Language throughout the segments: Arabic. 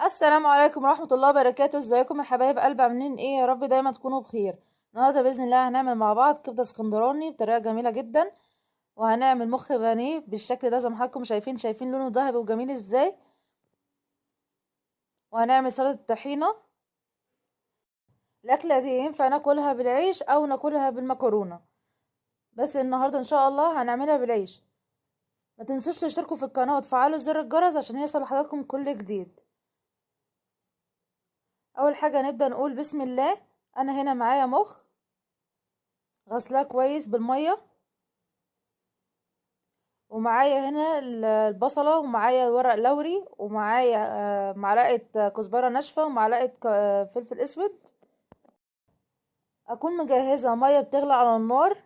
السلام عليكم ورحمة الله وبركاته. ازيكم يا حبايب قلبي؟ عاملين ايه؟ يا رب دايما تكونوا بخير. النهارده باذن الله هنعمل مع بعض كبده اسكندراني بطريقه جميله جدا، وهنعمل مخ بانيه بالشكل ده زي ما حضراتكم شايفين لونه ذهبي وجميل ازاي، وهنعمل سلطه طحينه. الاكله دي ينفع ناكلها بالعيش او ناكلها بالمكرونه، بس النهارده ان شاء الله هنعملها بالعيش. ما تنسوش تشتركوا في القناه وتفعلوا زر الجرس عشان يوصل لحضراتكم كل جديد. اول حاجه نبدا نقول بسم الله. انا هنا معايا مخ غسلاه كويس بالميه، ومعايا هنا البصلة، ومعايا ورق لوري، ومعايا معلقة كزبرة ناشفة، ومعلقة فلفل اسود. اكون مجهزة مية بتغلي على النار،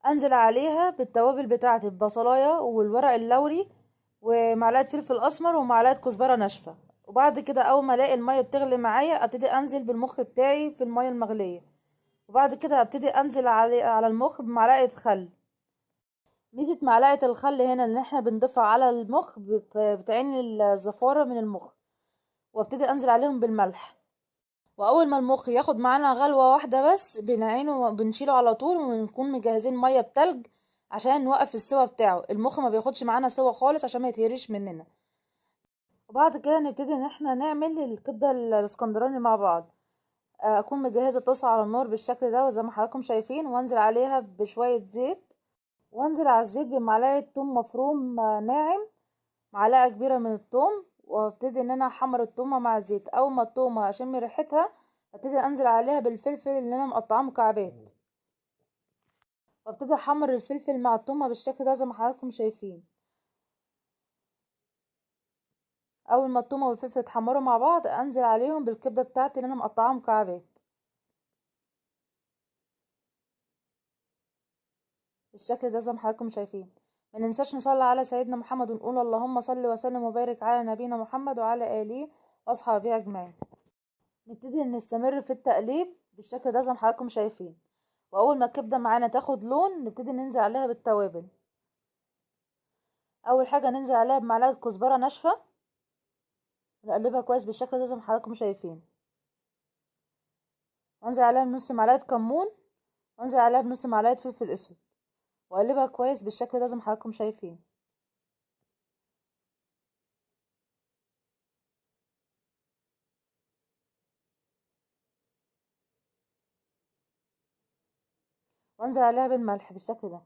انزل عليها بالتوابل بتاعة البصلاية والورق اللوري ومعلقة فلفل اسمر ومعلقة كزبرة ناشفة. وبعد كده اول ما الاقي المية بتغلي معايا ابتدي انزل بالمخ بتاعي في المية المغلية، وبعد كده ابتدي انزل على المخ بمعلقة خل. ميزة معلقة الخل هنا ان احنا بنضيفها على المخ بتعين الزفارة من المخ، وابتدي انزل عليهم بالملح. واول ما المخ ياخد معانا غلوة واحدة بس بنعينه بنشيله على طول، ونكون مجهزين مية بتلج عشان نوقف السوا بتاعه. المخ ما بياخدش معانا سوا خالص عشان ما يتهريش مننا. وبعد كده نبتدي ان احنا نعمل الكبدة الاسكندراني مع بعض. اكون مجهزة طاسة على النار بالشكل ده وزي ما حضراتكم شايفين، وانزل عليها بشوية زيت، وانزل على الزيت بمعلقة توم مفروم ناعم، معلقة كبيرة من الثوم، وابتدي ان انا احمر الثومة مع الزيت. اول ما الثومة اشم ريحتها ابتدي انزل عليها بالفلفل اللي انا مقطعاه مكعبات، وابتدي احمر الفلفل مع الثومة بالشكل ده زي ما حضراتكم شايفين. اول ما الثومة والفلفل يتحمروا مع بعض انزل عليهم بالكبدة بتاعتي اللي انا مقطعاها مكعبات بالشكل ده زي ما حضراتكم شايفين. ما ننساش نصلي على سيدنا محمد ونقول اللهم صل وسلم وبارك على نبينا محمد وعلى اله واصحابه اجمعين. نبتدي نستمر في التقليب بالشكل ده زي ما حضراتكم شايفين، واول ما الكبده معانا تاخد لون نبتدي ننزل عليها بالتوابل. اول حاجه ننزل عليها بمعلقه كزبره ناشفه، نقلبها كويس بالشكل ده زي ما حضراتكم شايفين، وانزل عليها بنص معلقه كمون، وانزل عليها بنص معلقه فلفل اسود، واقلبها كويس بالشكل ده زي ما حضراتكم شايفين. وانزل عليها بالملح بالشكل ده.